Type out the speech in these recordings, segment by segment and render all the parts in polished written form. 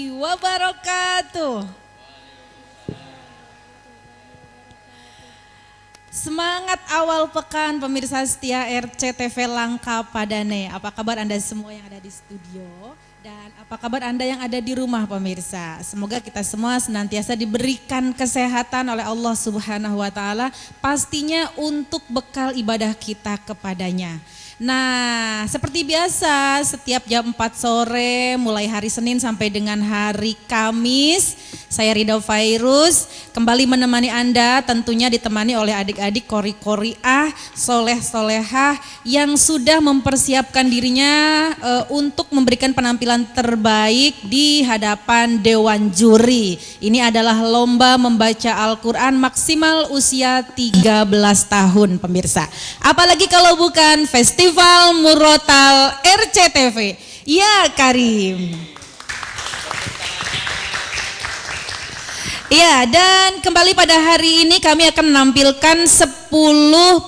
warahmatullahi wabarakatuh. Semangat awal pekan pemirsa setia RCTV Langka Padane. Apa kabar Anda semua yang ada di studio? Dan apa kabar Anda yang ada di rumah pemirsa? Semoga kita semua senantiasa diberikan kesehatan oleh Allah Subhanahu wa Ta'ala, pastinya untuk bekal ibadah kita kepadanya. Nah, seperti biasa setiap jam 4 sore mulai hari Senin sampai dengan hari Kamis, saya Rida Fairuz kembali menemani Anda, tentunya ditemani oleh adik-adik kori-koriah, soleh-solehah yang sudah mempersiapkan dirinya untuk memberikan penampilan terbaik di hadapan Dewan Juri. Ini adalah lomba membaca Al-Quran maksimal usia 13 tahun pemirsa. Apalagi kalau bukan Festival Murotal RCTV. Ya Karim. Ya, dan kembali pada hari ini kami akan menampilkan 10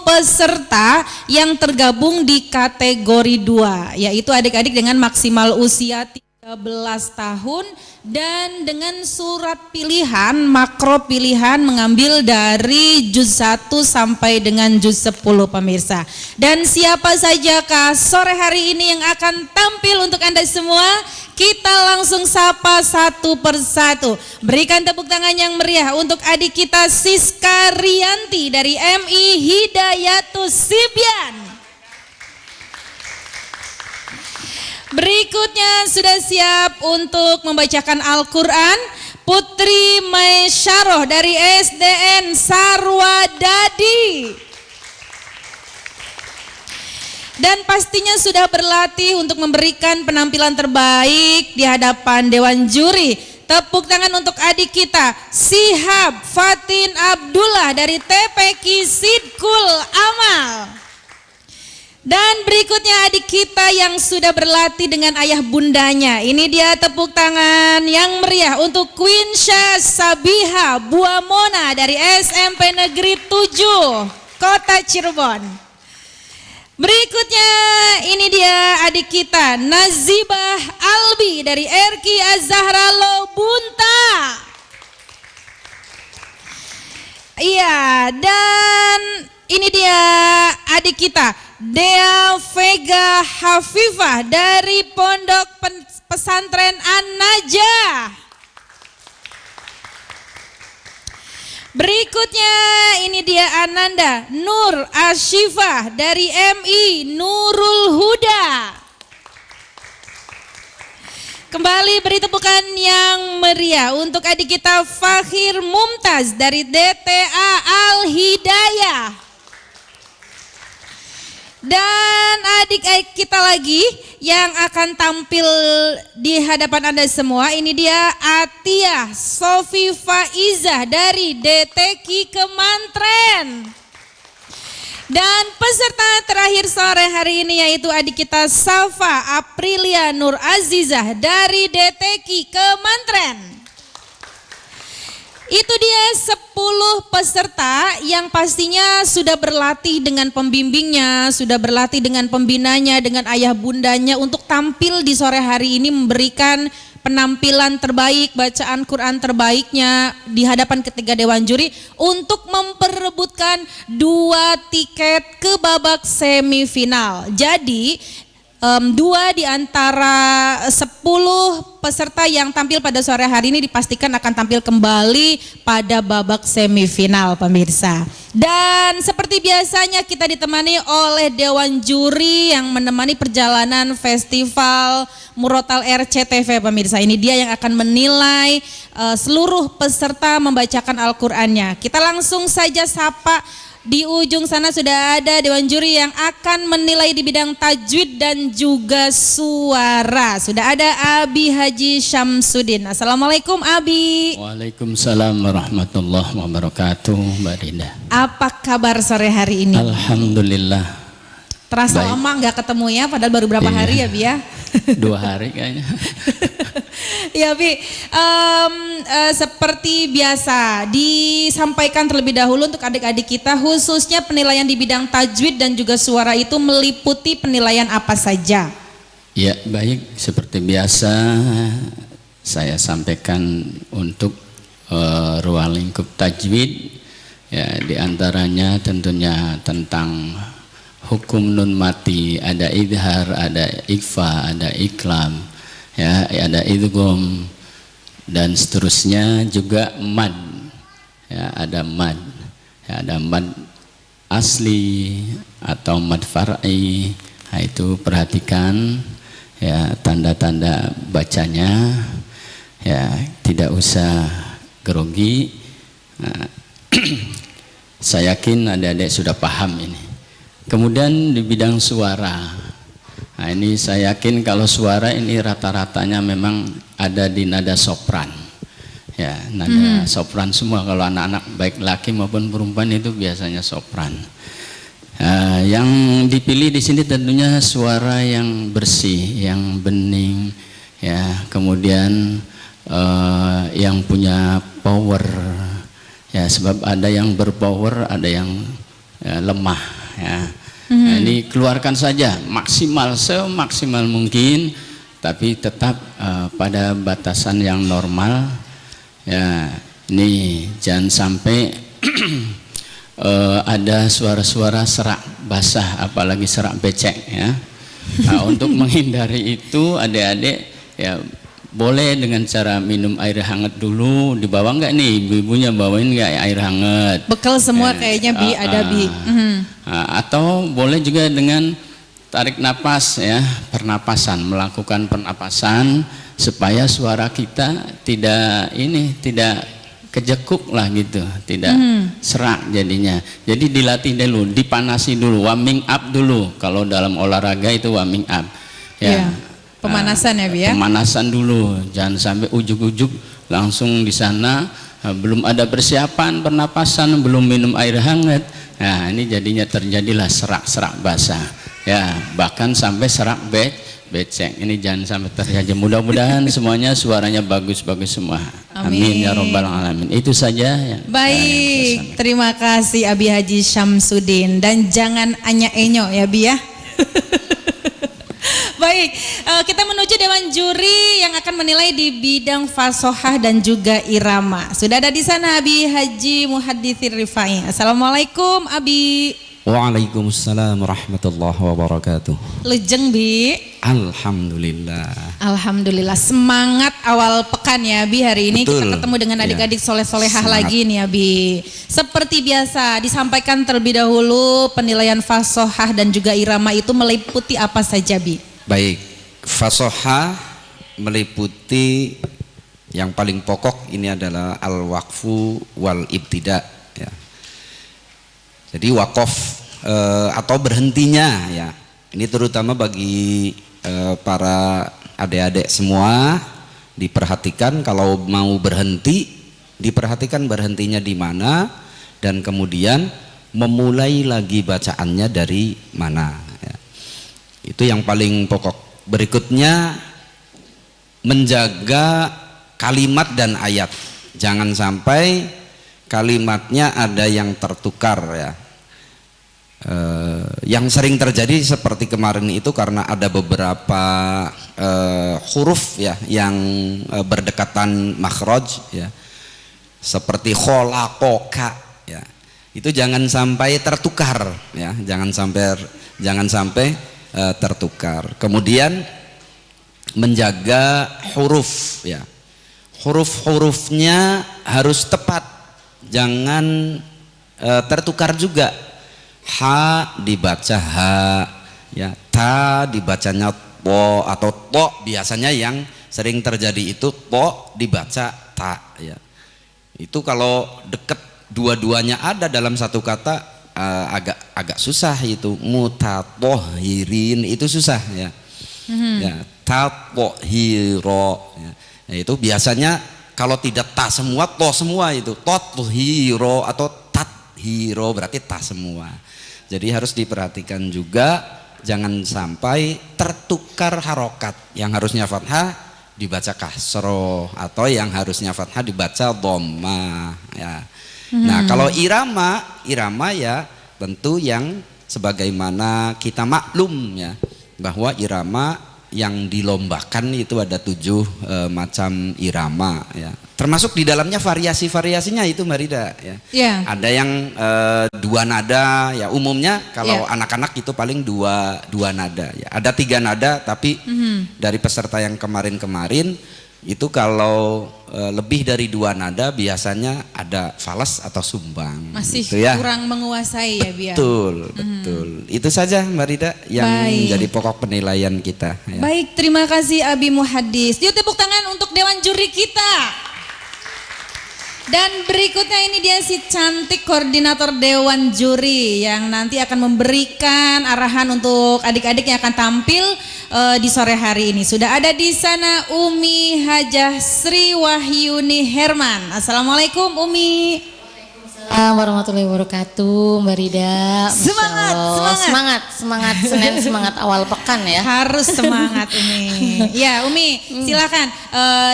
peserta yang tergabung di kategori 2, yaitu adik-adik dengan maksimal usia 13 tahun dan dengan surat pilihan, makro pilihan mengambil dari juz 1 sampai dengan juz 10 pemirsa. Dan siapa sajakah sore hari ini yang akan tampil untuk Anda semua? Kita langsung sapa satu persatu. Berikan tepuk tangan yang meriah untuk adik kita Siska Rianti dari MI Hidayatus Sibyan. Berikutnya sudah siap untuk membacakan Al-Quran Putri Maisyarah dari SDN Sarwadadi. Dan pastinya sudah berlatih untuk memberikan penampilan terbaik di hadapan Dewan Juri. Tepuk tangan untuk adik kita Sihab Fatin Abdullah dari TPQ Sidkul Amal. Dan berikutnya adik kita yang sudah berlatih dengan ayah bundanya. Ini dia tepuk tangan yang meriah untuk Queen Syah Sabiha Buamona dari SMP Negeri 7 Kota Cirebon. Berikutnya ini dia adik kita Nazibah Albi dari RQ Az-Zahra Lobunta. Iya, dan ini dia adik kita Dea Vega Hafifah dari Pondok Pesantren An-Najah. Berikutnya ini dia Ananda Nur Ashifah dari MI Nurul Huda. Kembali beri tepukan yang meriah untuk adik kita Fakhir Mumtaz dari DTA Al-Hidayah. Dan adik-adik kita lagi yang akan tampil di hadapan Anda semua, ini dia Atia Sofi Faizah dari DTQ Kemantren. Dan peserta terakhir sore hari ini yaitu adik kita Safa Aprilia Nur Azizah dari DTQ Kemantren. Itu dia 10 peserta yang pastinya sudah berlatih dengan pembimbingnya, sudah berlatih dengan pembinanya, dengan ayah bundanya untuk tampil di sore hari ini memberikan penampilan terbaik, bacaan Quran terbaiknya di hadapan ketiga Dewan Juri untuk memperebutkan 2 tiket ke babak semifinal. Jadi 2 di antara 10 peserta yang tampil pada sore hari ini dipastikan akan tampil kembali pada babak semifinal pemirsa. Dan seperti biasanya kita ditemani oleh Dewan Juri yang menemani perjalanan Festival Murotal RCTV pemirsa. Ini dia yang akan menilai seluruh peserta membacakan Al-Qur'annya. Kita langsung saja sapa. Di ujung sana sudah ada Dewan Juri yang akan menilai di bidang tajwid dan juga suara. Sudah ada Abi Haji Syamsuddin. Assalamualaikum Abi. Waalaikumsalam warahmatullahi wabarakatuh Mbak Rida. Apa kabar sore hari ini? Alhamdulillah. Terasa lama nggak ketemu ya, padahal baru berapa hari ya Bi ya? 2 hari kayaknya. Ya Bi, seperti biasa disampaikan terlebih dahulu untuk adik-adik kita khususnya penilaian di bidang tajwid dan juga suara itu meliputi penilaian apa saja? Ya baik, seperti biasa saya sampaikan untuk ruang lingkup tajwid, ya diantaranya tentunya tentang hukum nun mati, ada idhar, ada ikhfa, ada iklam, ya ada idgham dan seterusnya, juga mad, ya ada mad, ya ada mad asli atau mad far'i. Nah, itu perhatikan ya tanda-tanda bacanya, ya tidak usah grogi. Nah, saya yakin adik-adik sudah paham ini. Kemudian di bidang suara, nah ini saya yakin kalau suara ini rata-ratanya memang ada di nada sopran, ya nada sopran semua. Kalau anak-anak baik laki maupun perempuan itu biasanya sopran. Yang dipilih di sini tentunya suara yang bersih, yang bening, ya kemudian yang punya power, ya sebab ada yang berpower, ada yang lemah, ya. Nah, ini keluarkan saja maksimal, semaksimal mungkin, tapi tetap pada batasan yang normal, ya. Ini jangan sampai ada suara-suara serak basah, apalagi serak becek, ya. Nah, untuk menghindari itu adik-adik ya boleh dengan cara minum air hangat dulu. Dibawa nggak nih ibu-ibunya, bawain nggak air hangat? Bekal semua kayaknya Bi, ada Bi. Atau boleh juga dengan tarik napas, ya, pernapasan, melakukan pernapasan supaya suara kita tidak kejekuk lah gitu, tidak serak jadinya. Jadi dilatih dulu, dipanasi dulu, warming up dulu. Kalau dalam olahraga itu warming up, ya. Pemanasan ya Bi ya? Pemanasan dulu, jangan sampai ujuk-ujuk langsung di sana, belum ada persiapan pernapasan, belum minum air hangat. Nah ini jadinya terjadilah serak-serak basah, ya bahkan sampai serak becek. Ini jangan sampai terjadi. Mudah-mudahan semuanya suaranya bagus-bagus semua. Amin ya robbal alamin. Itu saja ya. Baik, terima kasih Abi Haji Syamsuddin, dan jangan anya-enyo ya Bi ya. Baik, kita menuju dewan juri yang akan menilai di bidang fasohah dan juga irama. Sudah ada di sana Abi Haji Muhaddzir Rifai. Assalamualaikum Abi. Waalaikumsalam warahmatullahi wabarakatuh. Lejeng Bi. Alhamdulillah. Alhamdulillah, semangat awal pekan ya Bi hari ini. Betul. Kita ketemu dengan adik-adik soleh-solehah lagi nih ya Bi. Seperti biasa disampaikan terlebih dahulu penilaian fasohah dan juga irama itu meliputi apa saja Bi? Baik, fasohah meliputi yang paling pokok ini adalah al-waqfu wal ibtida, ya. Jadi wakof atau berhentinya, ya. Ini terutama bagi para adik-adik semua, diperhatikan kalau mau berhenti, diperhatikan berhentinya di mana, dan kemudian memulai lagi bacaannya dari mana, ya. Itu yang paling pokok. Berikutnya menjaga kalimat dan ayat, jangan sampai kalimatnya ada yang tertukar, ya. Yang sering terjadi seperti kemarin itu karena ada beberapa huruf, ya, yang berdekatan makhraj, ya, seperti kholakoka, ya. Itu jangan sampai tertukar, ya, jangan sampai tertukar. Kemudian menjaga huruf, ya, huruf-hurufnya harus tepat, jangan tertukar juga. Ha dibaca ha, ya, ta dibacanya to atau to, biasanya yang sering terjadi itu to dibaca ta, ya. Itu kalau deket dua-duanya ada dalam satu kata, agak susah itu. Mutatohirin itu susah, ya. Ya, tatohiro, ya. Nah, itu biasanya kalau tidak ta semua, to semua itu. Tothiro atau tathiro berarti ta semua. Jadi harus diperhatikan juga, jangan sampai tertukar harokat. Yang harusnya fathah dibaca kasroh, atau yang harusnya fathah dibaca dhammah, ya. Nah kalau irama ya tentu yang sebagaimana kita maklum, ya, bahwa irama yang dilombakan itu ada 7 macam irama ya. Termasuk di dalamnya variasi-variasinya itu Mbak Rida ya. Yeah. Ada yang 2 nada ya, umumnya kalau anak-anak itu paling dua nada ya. Ada 3 nada tapi dari peserta yang kemarin-kemarin itu kalau lebih dari 2 nada biasanya ada falas atau sumbang. Masih gitu ya. kurang menguasai ya biar. Betul. Itu saja Mbak Rida yang menjadi pokok penilaian kita. Ya. Baik, terima kasih Abi Muhaddis. Yuk tepuk tangan untuk dewan juri kita. Dan berikutnya ini dia si cantik koordinator dewan juri yang nanti akan memberikan arahan untuk adik-adik yang akan tampil di sore hari ini. Sudah ada di sana Umi Hajah Sri Wahyuni Herman. Assalamualaikum Umi. Assalamualaikum warahmatullahi wabarakatuh, Mbak Rida. Semangat Senin, semangat awal pekan ya. Harus semangat Umi. Ya Umi, silakan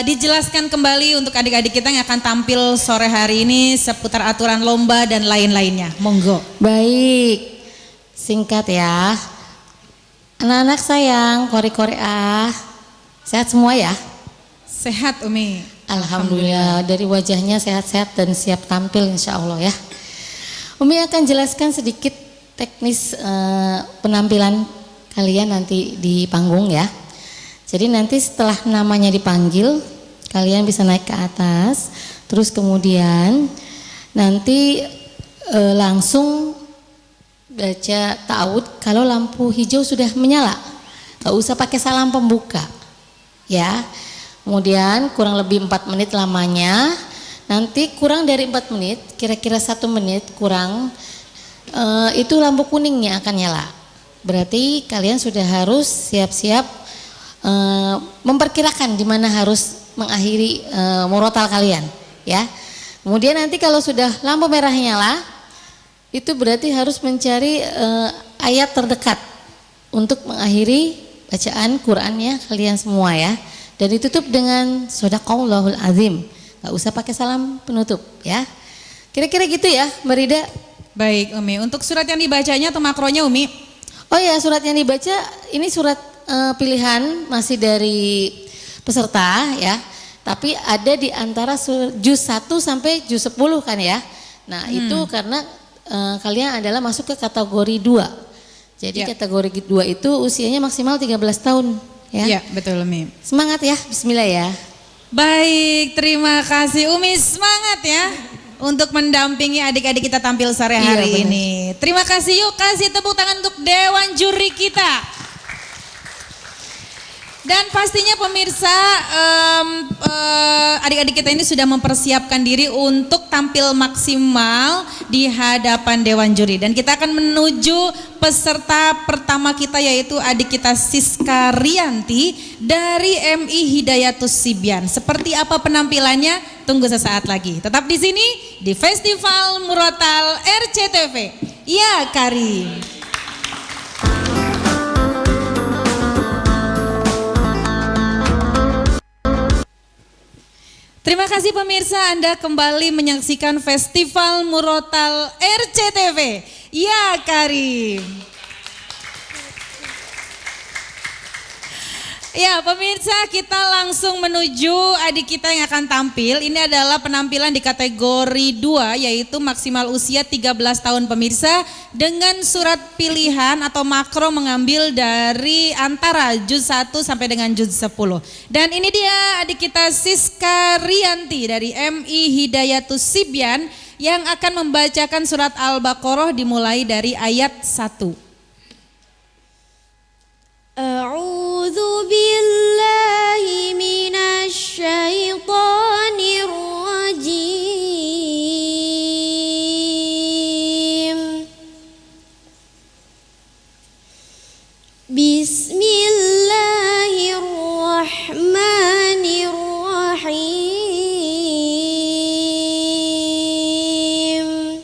dijelaskan kembali untuk adik-adik kita yang akan tampil sore hari ini seputar aturan lomba dan lain-lainnya. Monggo. Baik, singkat ya. Anak-anak sayang, kori-kori sehat semua ya? Sehat Umi. Alhamdulillah, dari wajahnya sehat-sehat dan siap tampil insya Allah ya. Umi akan jelaskan sedikit teknis penampilan kalian nanti di panggung ya. Jadi nanti setelah namanya dipanggil, kalian bisa naik ke atas, terus kemudian nanti langsung baca ta'awud kalau lampu hijau sudah menyala. Gak usah pakai salam pembuka ya. Kemudian kurang lebih 4 menit lamanya. Nanti kurang dari 4 menit, kira-kira 1 menit kurang, itu lampu kuningnya akan nyala. Berarti kalian sudah harus siap-siap memperkirakan di mana harus mengakhiri murotal kalian ya. Kemudian nanti kalau sudah lampu merah nyala, itu berarti harus mencari ayat terdekat untuk mengakhiri bacaan Qur'annya kalian semua ya. Dan ditutup dengan Shadaqallahul Azim. Gak usah pakai salam penutup ya. Kira-kira gitu ya Mbak Rida. Baik Umi, untuk surat yang dibacanya atau makronya Umi? Oh ya, surat yang dibaca ini surat pilihan masih dari peserta ya. Tapi ada di antara juz 1 sampai juz 10 kan ya. Nah itu karena kalian adalah masuk ke kategori 2. Jadi kategori 2 itu usianya maksimal 13 tahun. Ya, betul Umi. Semangat ya, bismillah ya. Baik, terima kasih Umi, semangat ya untuk mendampingi adik-adik kita tampil sore hari ini. Terima kasih, yuk kasih tepuk tangan untuk dewan juri kita. Dan pastinya pemirsa adik-adik kita ini sudah mempersiapkan diri untuk tampil maksimal di hadapan dewan juri. Dan kita akan menuju peserta pertama kita yaitu adik kita Siska Rianti dari MI Hidayatus Sibyan. Seperti apa penampilannya? Tunggu sesaat lagi. Tetap di sini di Festival Murotal RCTV. Ya Karim. Terima kasih pemirsa, Anda kembali menyaksikan Festival Murotal RCTV. Ya Karim. Ya pemirsa, kita langsung menuju adik kita yang akan tampil. Ini adalah penampilan di kategori 2 yaitu maksimal usia 13 tahun pemirsa dengan surat pilihan atau makro mengambil dari antara juz 1 sampai dengan juz 10. Dan ini dia adik kita Siska Rianti dari MI Hidayatus Sibyan yang akan membacakan surat Al-Baqarah dimulai dari ayat 1. A'udzu billahi minasy syaithanir rajim. Bismillahirrahmanirrahim.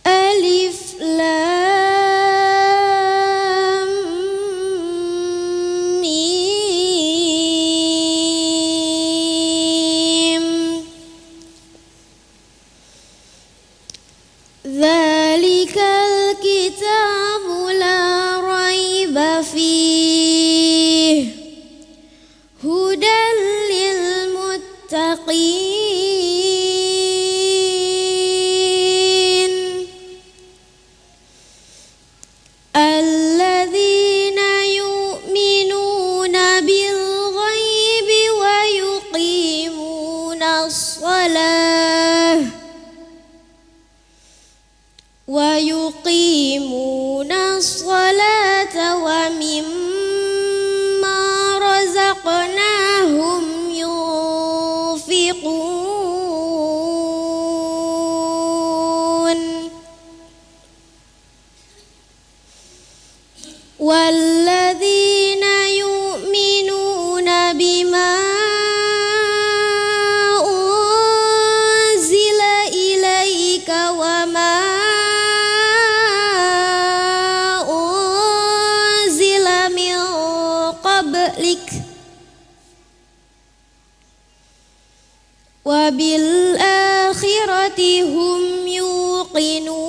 Alif Lam وبالآخرة هم يوقنون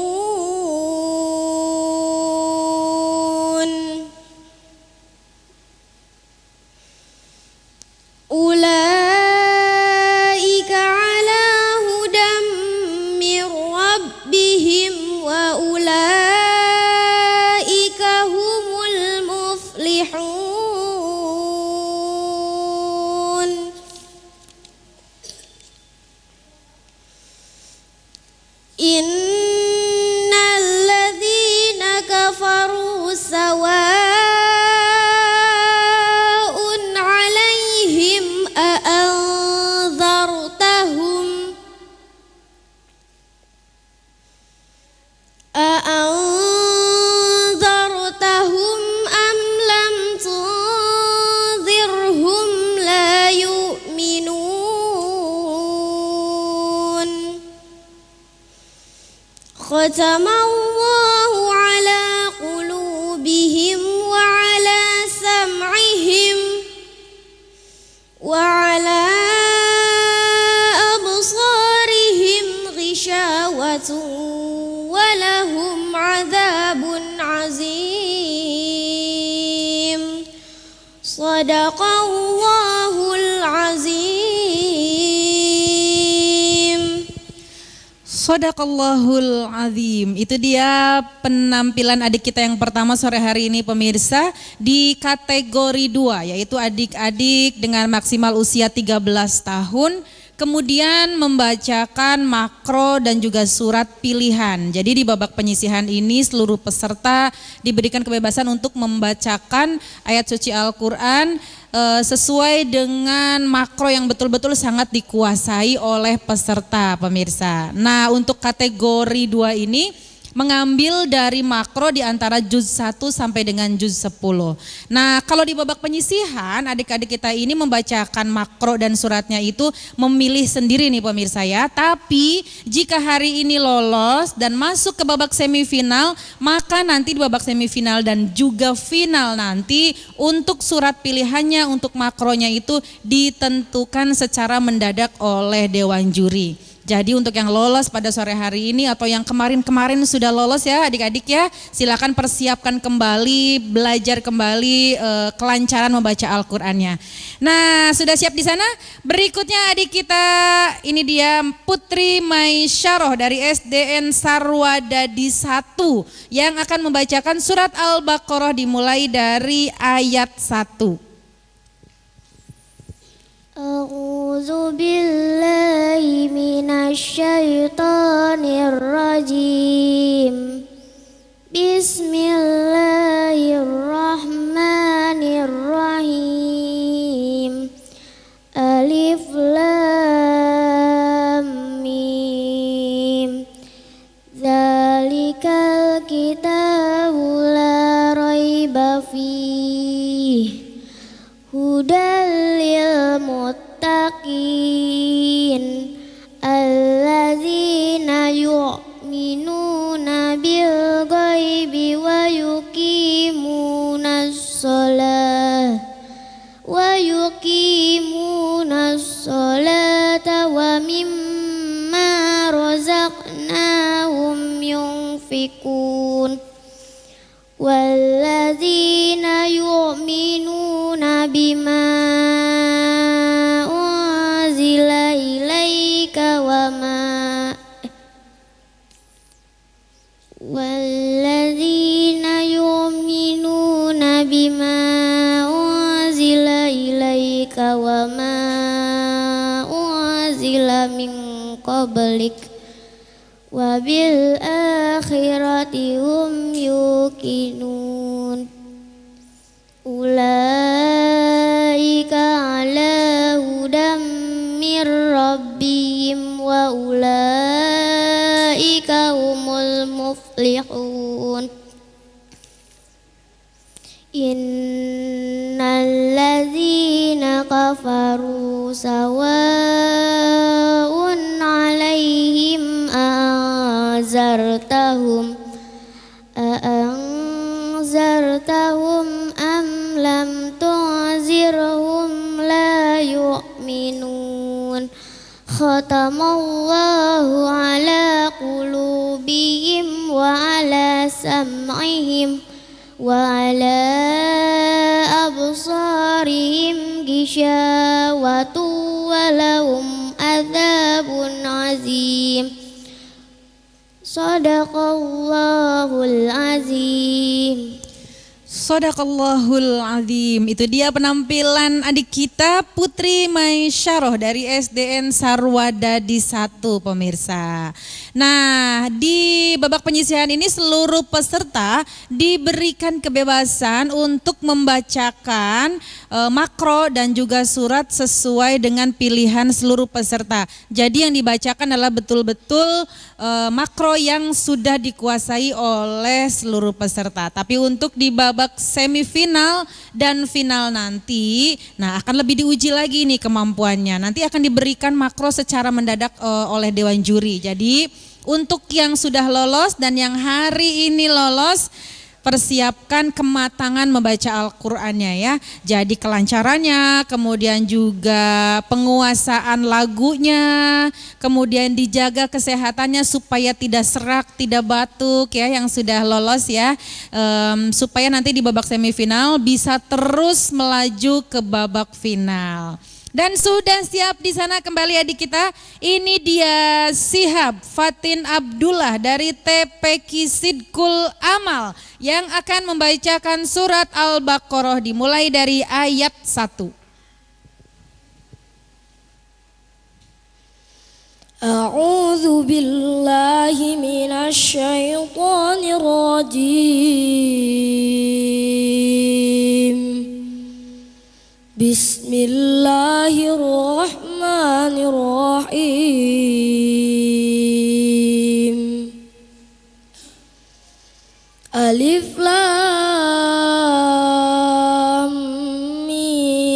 أولئك على هدى من ربهم وأولئك هم المفلحون إن الذين كفروا سواء عليهم أأنذرتهم أم لم تنذرهم لا يؤمنون ختم الله على قلوبهم وعلى سمعهم وعلى أبصارهم غشاوة ولهم عذاب عظيم صدق الله العظيم. Shadaqallahul azim. Itu dia penampilan adik kita yang pertama sore hari ini pemirsa di kategori 2, yaitu adik-adik dengan maksimal usia 13 tahun. Kemudian membacakan makro dan juga surat pilihan. Jadi di babak penyisihan ini seluruh peserta diberikan kebebasan untuk membacakan ayat suci Al-Quran sesuai dengan makro yang betul-betul sangat dikuasai oleh peserta pemirsa. Nah, untuk kategori 2 ini mengambil dari makro di antara juz 1 sampai dengan juz 10. Nah, kalau di babak penyisihan adik-adik kita ini membacakan makro dan suratnya itu memilih sendiri nih pemirsa ya. Tapi jika hari ini lolos dan masuk ke babak semifinal, maka nanti di babak semifinal dan juga final nanti untuk surat pilihannya untuk makronya itu ditentukan secara mendadak oleh dewan juri. Jadi untuk yang lolos pada sore hari ini atau yang kemarin-kemarin sudah lolos ya adik-adik ya, silakan persiapkan kembali, belajar kembali kelancaran membaca Al-Qur'annya. Nah, sudah siap di sana? Berikutnya adik kita, ini dia Putri Maisyarah dari SDN Sarwadadi 1 yang akan membacakan surat Al-Baqarah dimulai dari ayat 1. A'udzu billahi minasyaitonir rajim. Bismillahirrahmanirrahim. Alif lam mim. Dzalikal kitabu la raiba fihi. Hudal lil muttaqin alladzina yu'minuna bil ghaibi wa yuqimunas sholata wa mimma razaqnahum yunfikun. Walladzina yu'minuna bima unzila ilaika wa ma Walladzina yu'minuna bima unzila ilaika wa ma unzila min qablik wa bil akhirati hum yuqinun. Ulaika ala hudam mir rabbihim wa ulaika humul muflihun. Innal ladzina kafaru sawa'un 'alaihim a'anzartahum am lam tunzirhum la yu'minun. khatamallahu ala qulubihim wa ala sam'ihim wa ala absarihim ghishawatu wa lahum adzabun azim. Shadaqallahul azim. Shadaqallahul azim. Itu dia penampilan adik kita Putri Maisyarah dari SDN Sarwadadi 1 pemirsa. Nah, di babak penyisihan ini seluruh peserta diberikan kebebasan untuk membacakan makro dan juga surat sesuai dengan pilihan seluruh peserta. Jadi yang dibacakan adalah betul-betul makro yang sudah dikuasai oleh seluruh peserta. Tapi untuk di babak semifinal dan final nanti, nah akan lebih diuji lagi nih kemampuannya. Nanti akan diberikan makro secara mendadak oleh Dewan Juri. Jadi untuk yang sudah lolos dan yang hari ini lolos, persiapkan kematangan membaca Al-Qur'annya ya. Jadi kelancarannya, kemudian juga penguasaan lagunya, kemudian dijaga kesehatannya supaya tidak serak, tidak batuk ya yang sudah lolos ya. Supaya nanti di babak semifinal bisa terus melaju ke babak final. Dan sudah siap di sana kembali adik kita. Ini dia Syihab Fatin Abdullah dari TPQ Sidqul Amal yang akan membacakan surat Al-Baqarah dimulai dari ayat 1. A'udzu billahi minasy syaithanir rajim. Bismillahirrahmanirrahim. Alif Lam Mim.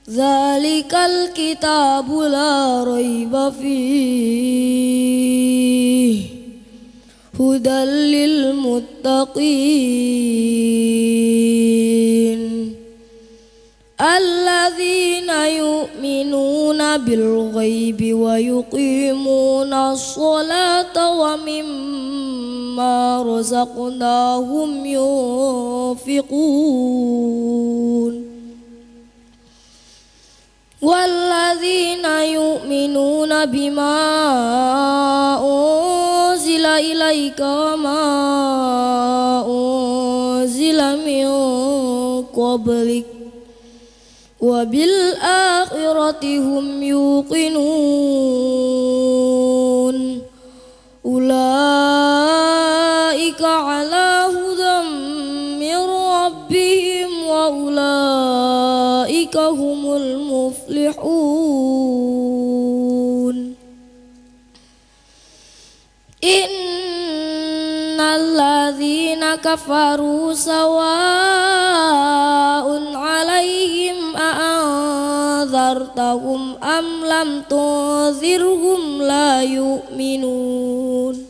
Dzalikal kitabu la raiba fihi. Hudal lil muttaqin alladzina yu'minuna bil ghaibi wa yuqimuna sholata wa mimma razaqnahum yunfiqun walladzina yu'minuna bima unzila ilaika ma unzila min qablik wa bil akhirati hum yuqinun ulaika ala hudam min rabbihim wa ulaika humul muflihun. Innalladzina kafaru sawa'un 'alaihim a'anzartahum am lam tunzirhum la yu'minun.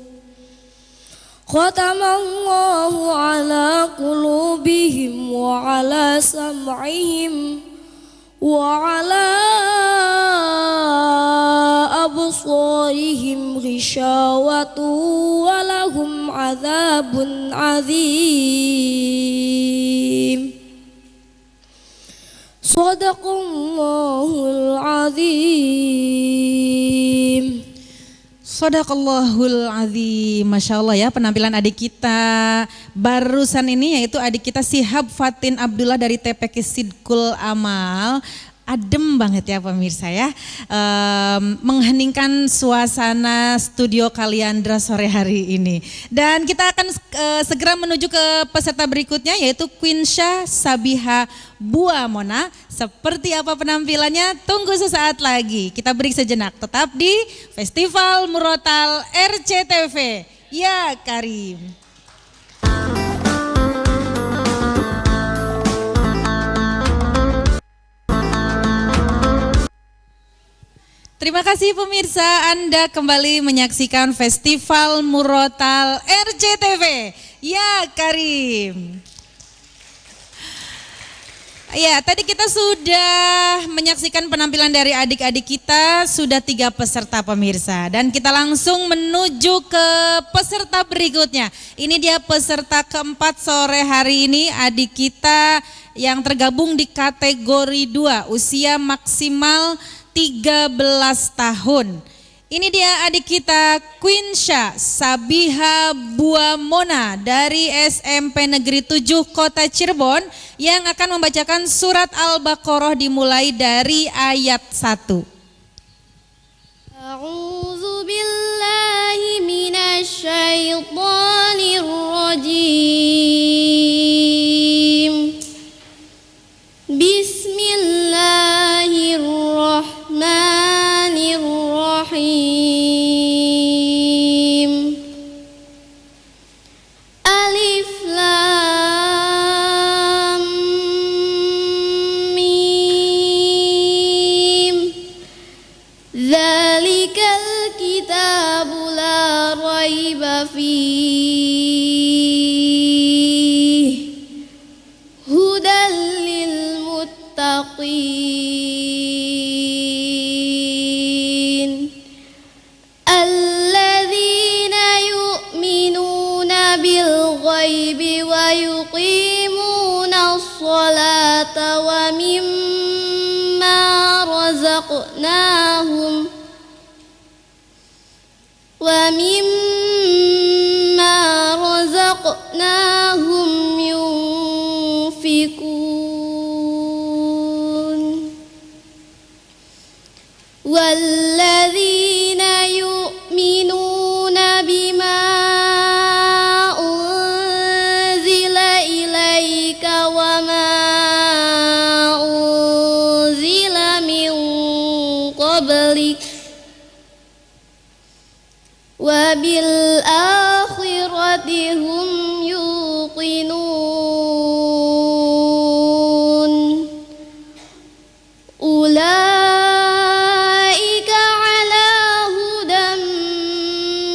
Khatamallahu 'ala qulubihim wa 'ala sam'ihim wa 'ala absarihim ghishawatu wa lahum adzabun azim. Shadaqallahul azim. Shadaqallahul azim. Masya Allah ya penampilan adik kita barusan ini yaitu adik kita Syihab Fatin Abdullah dari TPQ Sidqul Amal. Adem banget ya pemirsa ya, mengheningkan suasana studio Kaliandra sore hari ini. Dan kita akan segera menuju ke peserta berikutnya yaitu Quinsha Sabiha Buamona. Seperti apa penampilannya? Tunggu sesaat lagi. Kita break sejenak, tetap di Festival Murotal RCTV. Ya Karim. Terima kasih pemirsa, Anda kembali menyaksikan Festival Murotal RCTV. Ya Karim. Ya, tadi kita sudah menyaksikan penampilan dari adik-adik kita, sudah 3 peserta pemirsa. Dan kita langsung menuju ke peserta berikutnya. Ini dia peserta keempat sore hari ini, adik kita yang tergabung di kategori 2, usia maksimal 13 tahun. Ini dia adik kita Quinsha Sabiha Buamona dari SMP Negeri 7 Kota Cirebon yang akan membacakan surat Al-Baqarah dimulai dari ayat 1. A'udzu billahi minasy syaithanir rajim. Bismillahirrahmanirrahim. Alif lam mim. Dzalikal kitabu la raiba fihi. Hudal lil muttaqin. Alladzina yu'minuna bil ghaibi wa yuqimuna sholata wa mimma razaqnahum yunfikun. Walladzina yu'minuna bima unzila ilaika wa ma unzila min qablik wa bil akhirati hum yuqinun. Ulaika ala hudan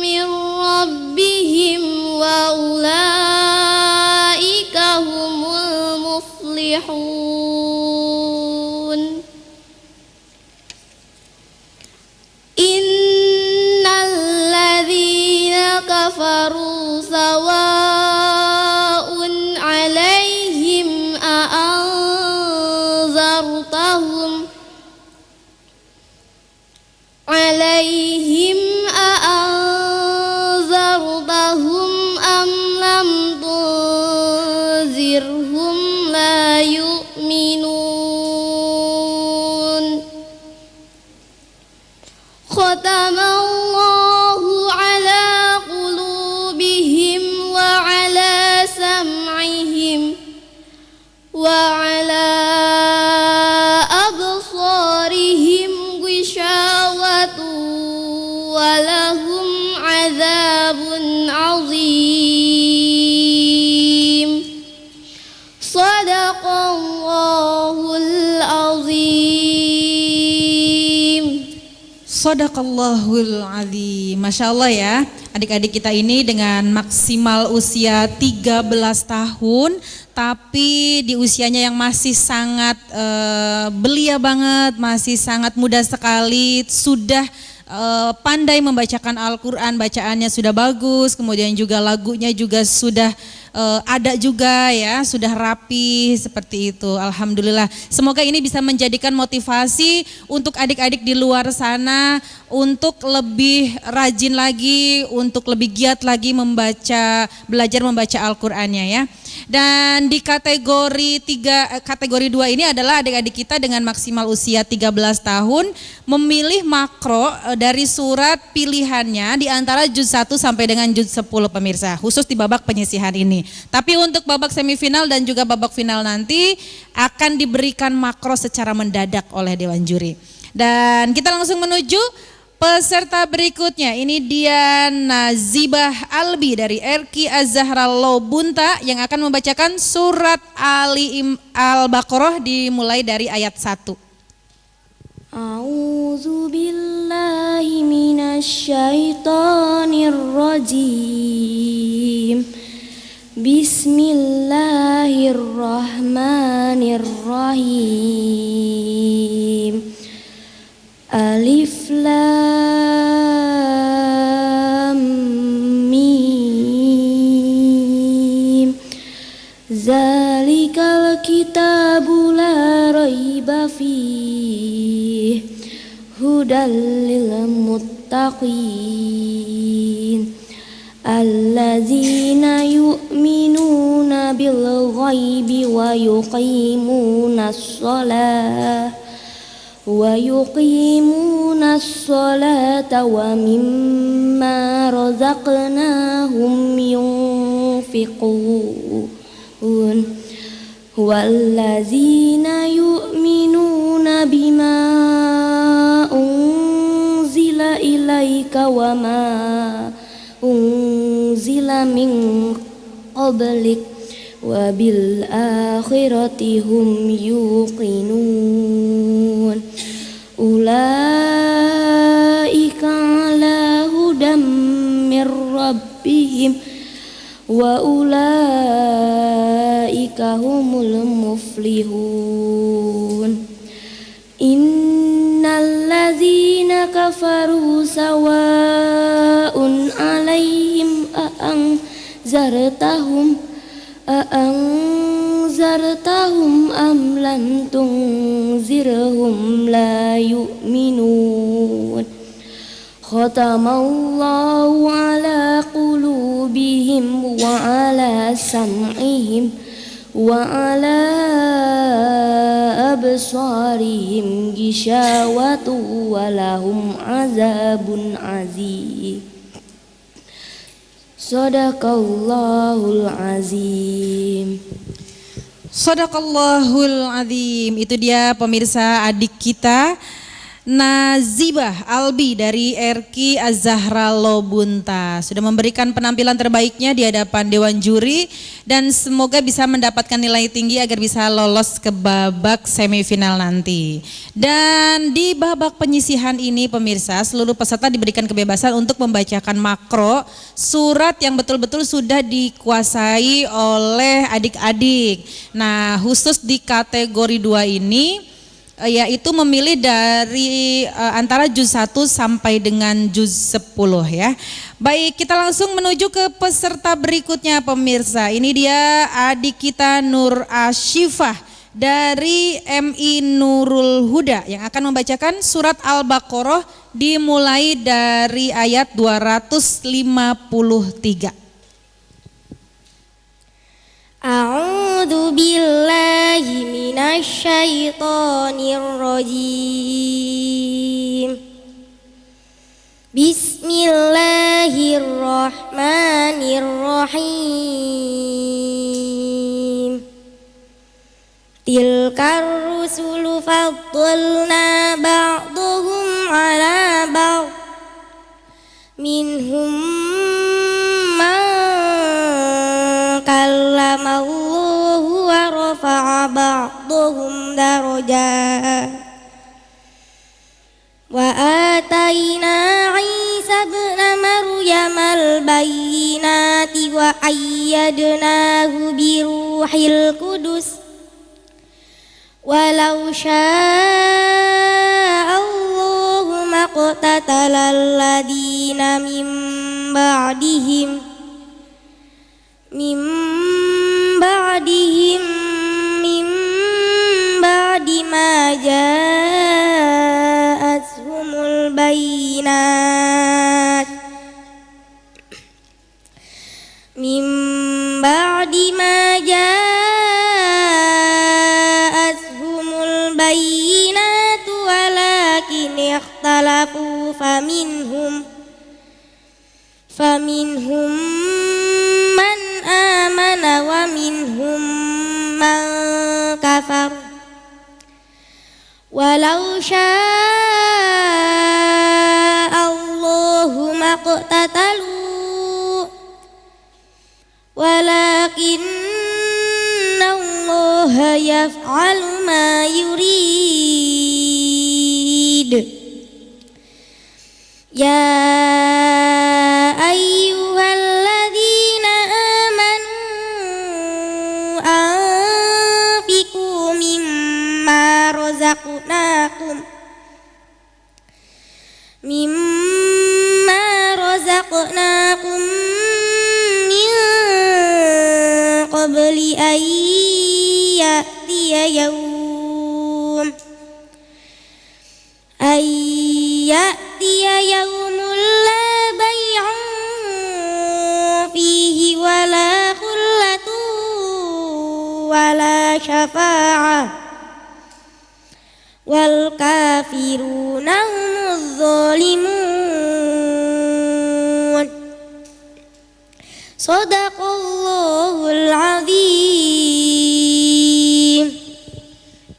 min rabbihim wa ulaika humul muflihun. Innalladzina kafaru sawa'un 'alaihim a'anzartahum am lam tunzirhum la yu'minun. Khatamallahu ala qulubihim wa ala sam'ihim wa ala absarihim ghishawatu wa lahum azabun azim. Sadaqallahul azim. Shadaqallahul azim. Masya Allah ya, adik-adik kita ini dengan maksimal usia 13 tahun, tapi di usianya yang masih sangat belia banget, masih sangat muda sekali, sudah pandai membacakan Al-Quran, bacaannya sudah bagus, kemudian juga lagunya juga sudah ada juga ya, sudah rapi seperti itu. Alhamdulillah, semoga ini bisa menjadikan motivasi untuk adik-adik di luar sana untuk lebih rajin lagi, untuk lebih giat lagi belajar membaca Al-Qur'annya ya. Dan di kategori 2 ini adalah adik-adik kita dengan maksimal usia 13 tahun memilih makro dari surat pilihannya di antara juz 1 sampai dengan juz 10 pemirsa, khusus di babak penyisihan ini. Tapi untuk babak semifinal dan juga babak final nanti akan diberikan makro secara mendadak oleh Dewan Juri. Dan kita langsung menuju peserta berikutnya. Ini dia Nazibah Albi dari RQ Az-Zahra Lobunta yang akan membacakan surat Al-Baqarah dimulai dari ayat 1. A'udzu billahi minasy syaithanir rajim. Bismillahirrahmanirrahim. Bismillahirrahmanirrahim. Alif Lam Mim. Zalikal kitabu la raiba fihi hudal lil muttaqin allazina yu'minuna bil ghaibi wa yuqimunas salata wa mimma razaqnahum yunfiqun wallazina yu'minuna bima unzila ilaika wa ma unzila min qablik wa bil akhirati hum yuqinun ulaika ala hudam mir rabbihim wa ulaika humul muflihun. Innal ladzina kafaru sawa'un 'alaihim a'anzartahum am lam tunzirhum la yu'minun. Khatamallahu ala qulubihim wa ala sam'ihim wa ala absarihim gishawatu wa lahum azabun azim. Sadaqallahul azim. Sadaqallahul azim. Itu dia pemirsa adik kita Nazibah Albi dari RK Az-Zahra Lobunta sudah memberikan penampilan terbaiknya di hadapan Dewan Juri dan semoga bisa mendapatkan nilai tinggi agar bisa lolos ke babak semifinal nanti. Dan di babak penyisihan ini pemirsa seluruh peserta diberikan kebebasan untuk membacakan makro surat yang betul-betul sudah dikuasai oleh adik-adik. Nah khusus di kategori 2 ini yaitu memilih dari antara juz 1 sampai dengan juz 10 ya. Baik, kita langsung menuju ke peserta berikutnya pemirsa. Ini dia adik kita Nur Ashifah dari MI Nurul Huda yang akan membacakan surat Al-Baqarah dimulai dari ayat 253. A'udzu billahi minasy syaithanir rajim. Bismillahirrahmanirrahim. Tilkar rusulu faddalna ba'dhum 'ala ba'd. Minhum man kallamallahu wa rafa'a ba'dhum darajat wa atayna Isa ibna Maryam al-bayyinati wa ayyadnahu bi ruhil qudus walau syaa Allahu maqtatalal ladina min ba'di ma ja'atuhumul bayyinat min ba'di ma ja'atuhumul bayyinatu walakin ikhtalafu faminhum man amana wa minhum man kafar walau syaa Allahu maqtatalu walakinna Allaha yaf'alu ma yurid. Ya ayyuhalladzina amanu anfiqu razaqnakum min qabli an ya'tiya yawmun la bay'un fihi wala khullatun wala syafa'ah wal kafiruna humuz zalimun. Shadaqallahul azim.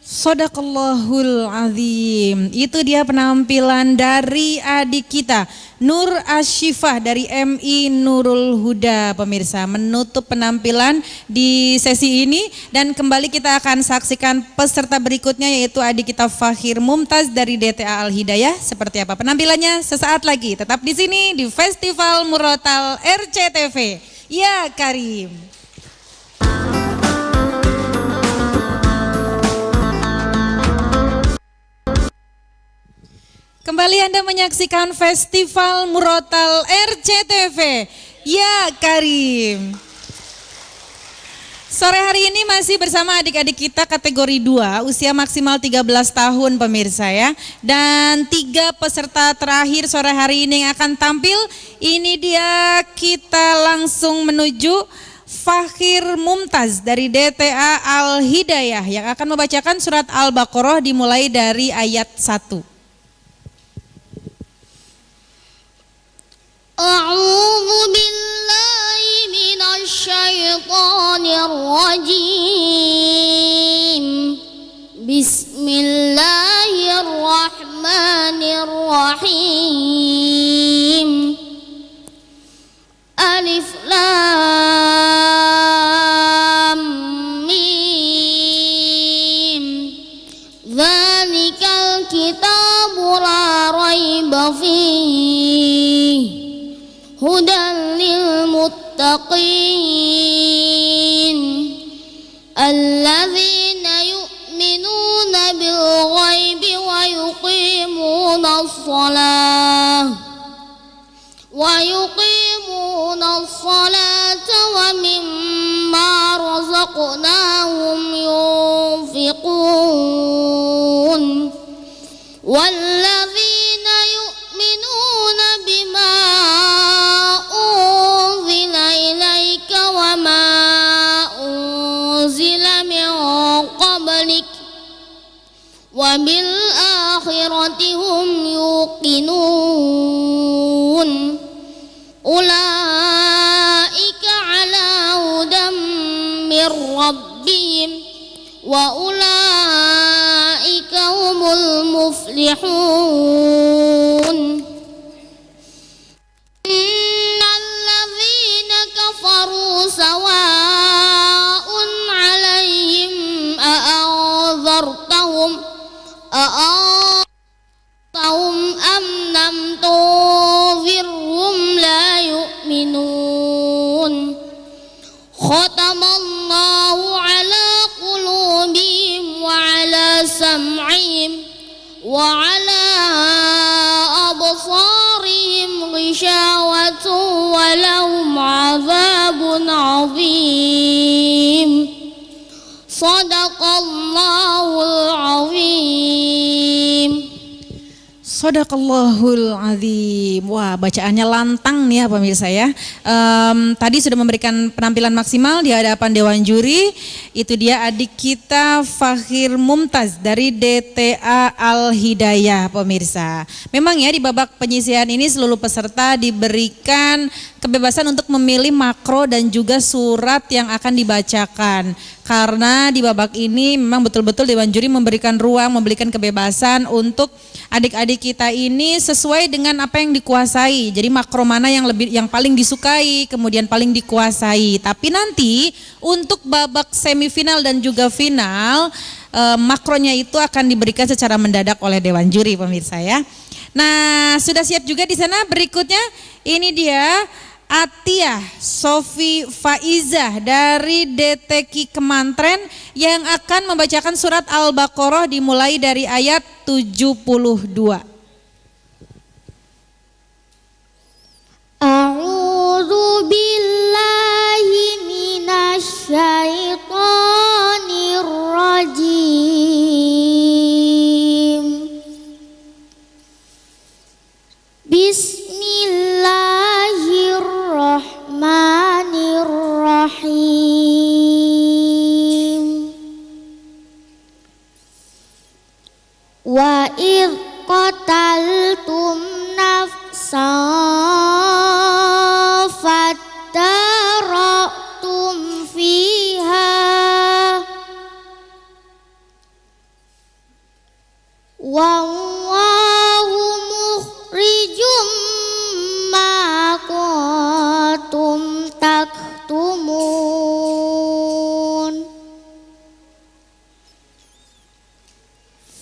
Shadaqallahul azim. Itu dia penampilan dari adik kita Nur Asyifah dari MI Nurul Huda, pemirsa, menutup penampilan di sesi ini. Dan kembali kita akan saksikan peserta berikutnya, yaitu adik kita Fakhir Mumtaz dari DTA Al Hidayah. Seperti apa penampilannya sesaat lagi, tetap di sini di Festival Murotal RCTV. Ya Karim. Kembali Anda menyaksikan Festival Murotal RCTV. Ya Karim. Sore hari ini masih bersama adik-adik kita kategori 2, usia maksimal 13 tahun pemirsa ya. Dan 3 peserta terakhir sore hari ini yang akan tampil. Ini dia, kita langsung menuju Fakhir Mumtaz dari DTA Al Hidayah yang akan membacakan surat Al-Baqarah dimulai dari ayat 1. A'udzu billahi minasy syaithanir rajim. Bismillahirrahmanirrahim. Alif Lam Mim. Dzalikal kitabu la raiba fihi. Hudan lil muttaqin alladzina yu'minuna bil ghaibi wa yuqimunas salata wa mimma razaqnahum yunfiqun walladzina yu'minuna bima wa bil akhirati hum yuqinun ulaika ala hudam mir rabbihim wa ulaika humul muflihun. Innal ladzina kafaru sawa'un 'alaihim a'adhartahum am lam tunzirhum la yu'minun. Khatamallahu ala qulubihim wa ala sam'ihim wa ala absarihim ghishawatun wa lahum 'adzabun 'adzim. Shadaqallahul azim. Shadaqallahul azim. Wah, bacaannya lantang nih ya pemirsa ya. Tadi sudah memberikan penampilan maksimal di hadapan Dewan Juri. Itu dia adik kita Fakhir Mumtaz dari DTA Al Hidayah pemirsa. Memang ya di babak penyisihan ini seluruh peserta diberikan kebebasan untuk memilih makro dan juga surat yang akan dibacakan. Karena di babak ini memang betul-betul Dewan Juri memberikan ruang, memberikan kebebasan untuk adik-adik kita ini sesuai dengan apa yang dikuasai. Jadi makro mana yang yang paling disukai, kemudian paling dikuasai. Tapi nanti untuk babak semifinal dan juga final, makronya itu akan diberikan secara mendadak oleh Dewan Juri pemirsa ya. Nah, sudah siap juga di sana berikutnya. Ini dia Atiyah Sofi Faizah dari DTQ Kemantren yang akan membacakan surat Al-Baqarah dimulai dari ayat 72. A'udzu billahi minasy syaithanir rajim. Bismillahirrahmanirrahim. Wa idh qataltum nafsan fadara'tum fiha wallahu mukhrijum ma kuntum taktumun.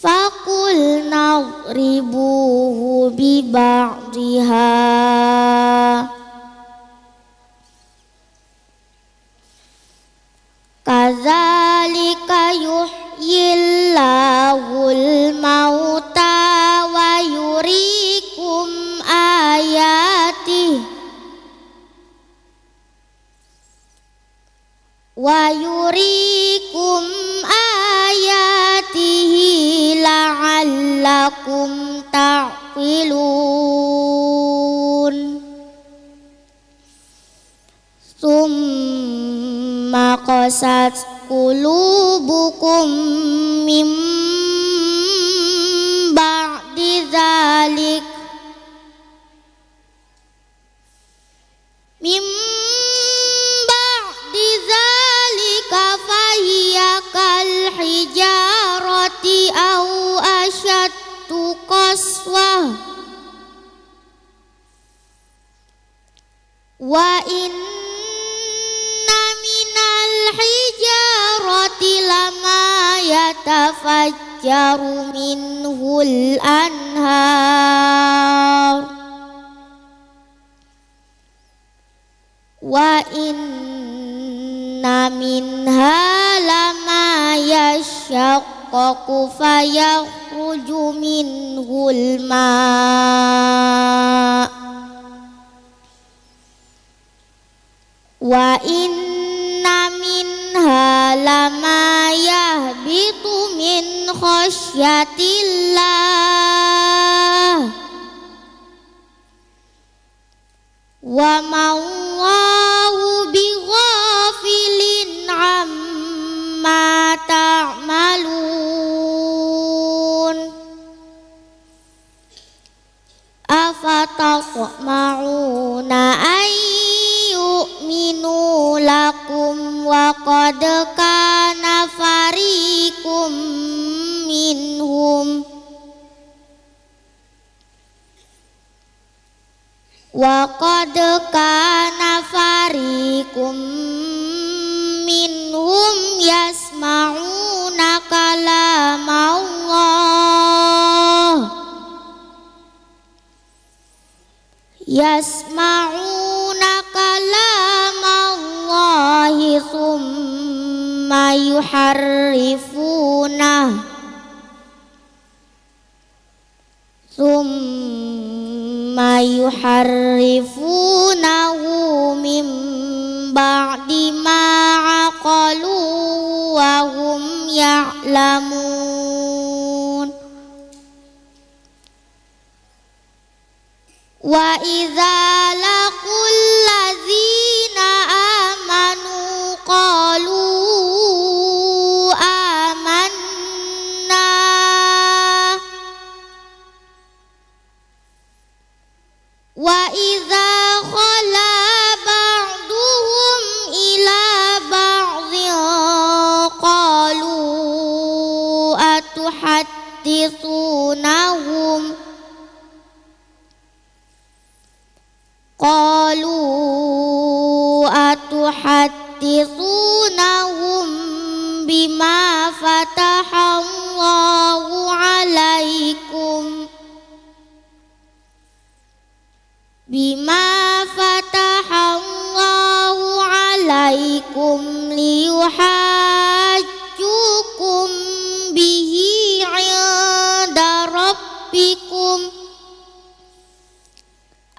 Faqul nadribuhu biba'diha kadzalika yuhyillahul mauta wa yuriikum ayatihi la'allakum ta'qilun. Summa qasat qulubukum mim ba'di dzalik fahiya kal hijarati aw asyaddu qaswah wa inna minal hijarati lama yatafajjaru minhul anhar wa inna minha lama yashaqqaqu fayakhruju minhul ma' wa inna minha lama yahbitu min khasyatillah wa ma'allahu bighafilin amma ta'malun. Afatatma'una an yu'minu lakum wa qad kana fariqum minhum wa qad kana fariqum minhum yasma'una kalam Allah thumma yuharrifunahu min ba'di ma aqalu wa hum ya'lamun. Wa idza laqul ladzina amanu qalu amanna wa idza khala ba'duhum ila ba'dhin qalu atuhaddithunahum bima fatahallahu alaikum ربكم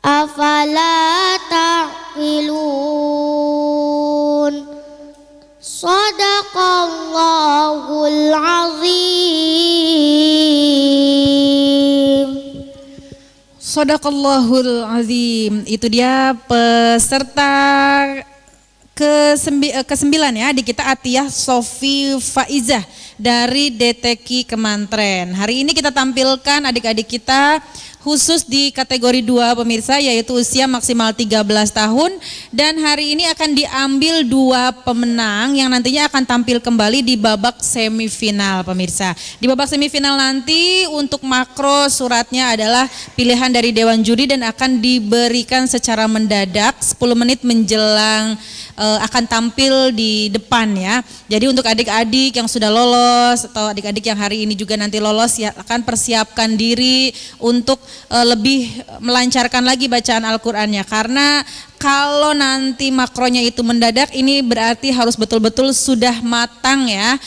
أفلا تعقلون صدق الله العظيم. Shadaqallahul azim. Itu dia peserta ke-9 ya, adik kita Atiyah Sofi Faizah dari DTQ Kemantren. Hari ini kita tampilkan adik-adik kita khusus di kategori 2 pemirsa, yaitu usia maksimal 13 tahun, dan hari ini akan diambil 2 pemenang yang nantinya akan tampil kembali di babak semifinal pemirsa. Di babak semifinal nanti untuk makro suratnya adalah pilihan dari Dewan Juri dan akan diberikan secara mendadak 10 menit menjelang akan tampil di depan ya. Jadi untuk adik-adik yang sudah lolos atau adik-adik yang hari ini juga nanti lolos ya, akan persiapkan diri untuk lebih melancarkan lagi bacaan Al-Qur'annya, karena kalau nanti makronya itu mendadak ini berarti harus betul-betul sudah matang ya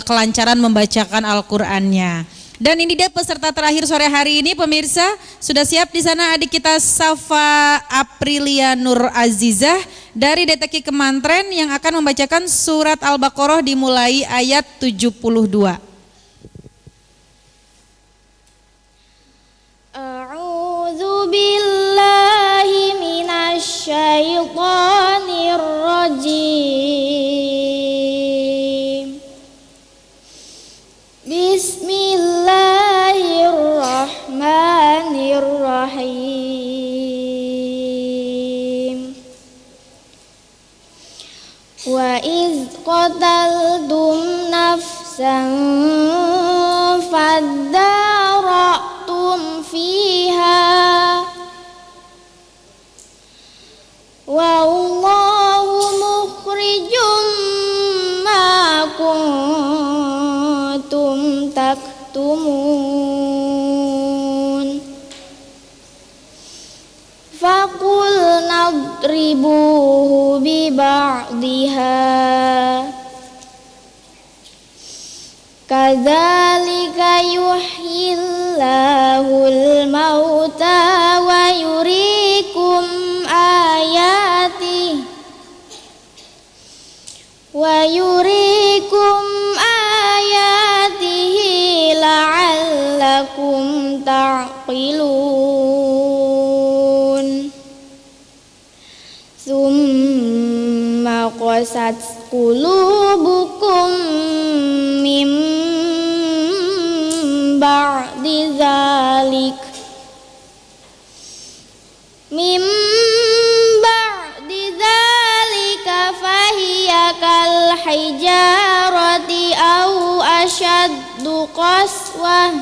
kelancaran membacakan Al-Qur'annya. Dan ini dia peserta terakhir sore hari ini pemirsa. Sudah siap di sana adik kita Safa Aprilia Nur Azizah dari DTQ Kemantren yang akan membacakan surat Al-Baqarah dimulai ayat 72. A'udzu billahi minasy syaithanir rajim. Bismillahirrahmanirrahim. Wa iz qataltum nafsan fadara'tum fiha wallahu mukhrijum ma kuntum taktumun faqul nadribuhu bi ba'diha kadzalika yuhyillahul mauta wa yuriikum ayatihi la'allakum ta'qilun. Tsumma qasat qulubukum mim ba'di dzalik fahiya kal hijarati au ashaddu qaswah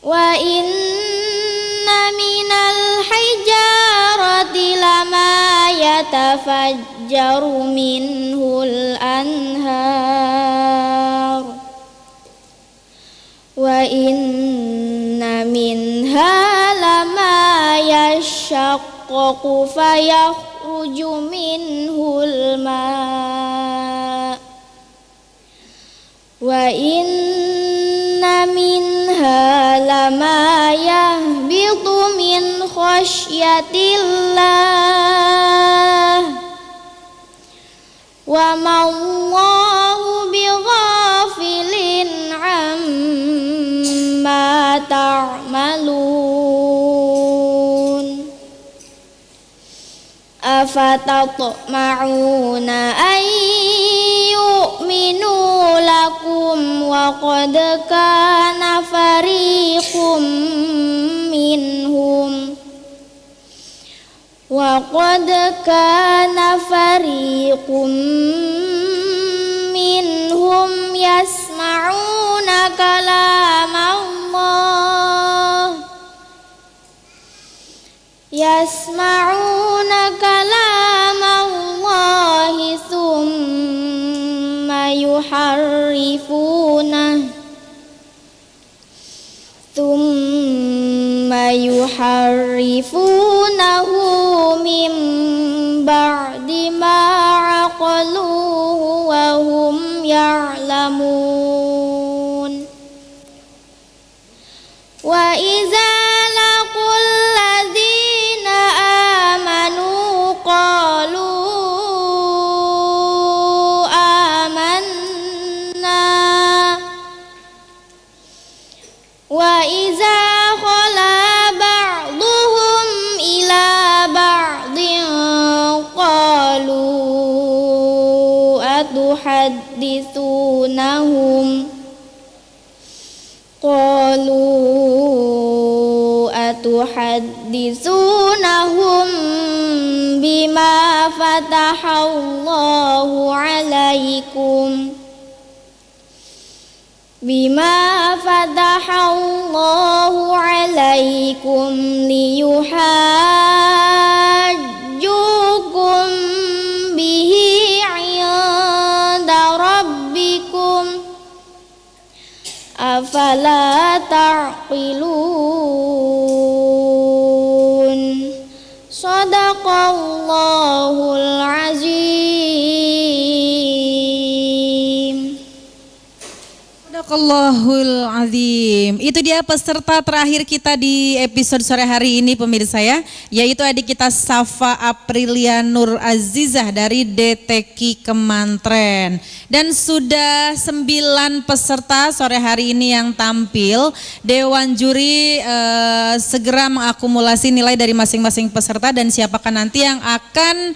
wa inna minal hijarati lama yatafajjaru minhul anhar wa inna minha lama yashaqqaqu fayakhruju minhul ma' wa inna minha lama yahbitu min khasyatillah wa ma'allahu bighafilin amma ta'malun. Afatatma'una an yu'minu lakum wa qad kana fariqum minhum yasma'una kalam Allah thumma yuharrifunahu min ba'di ma aqaluhu wa hum ya'lamun. wa iza laqul ladzina amanu qalu amanna wa iza khala ba'duhum ila ba'din qalu atuhadditsunahum bima fatahallahu alaikum liyuhajjukum bihi 'inda rabbikum afala ta'qilun. Shadaqallahul azim. Sadaqallahul azim. Itu dia peserta terakhir kita di episode sore hari ini pemirsa ya, yaitu adik kita Safa Aprilia Nur Azizah dari DTQ Kemantren. Dan sudah 9 peserta sore hari ini yang tampil. Dewan juri segera mengakumulasi nilai dari masing-masing peserta dan siapakah nanti yang akan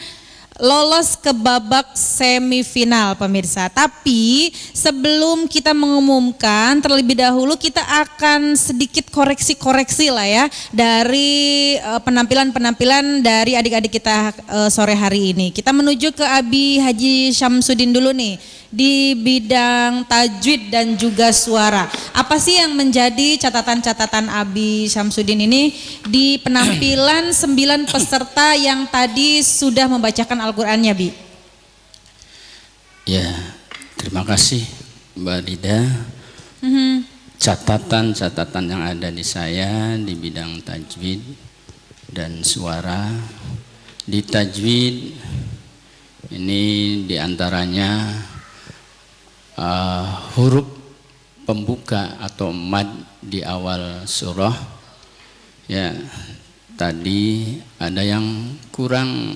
lolos ke babak semifinal pemirsa. Tapi sebelum kita mengumumkan, terlebih dahulu kita akan sedikit koreksi-koreksi lah ya dari penampilan-penampilan dari adik-adik kita sore hari ini. Kita menuju ke Abi Haji Syamsuddin dulu nih di bidang tajwid dan juga suara. Apa sih yang menjadi catatan-catatan Abi Syamsuddin ini di penampilan 9 peserta yang tadi sudah membacakan Al-Qur'annya, Bi? Ya, terima kasih Mbak Rida. Catatan-catatan yang ada di saya di bidang tajwid dan suara. Di tajwid ini diantaranya huruf pembuka atau mad di awal surah. Ya, tadi ada yang kurang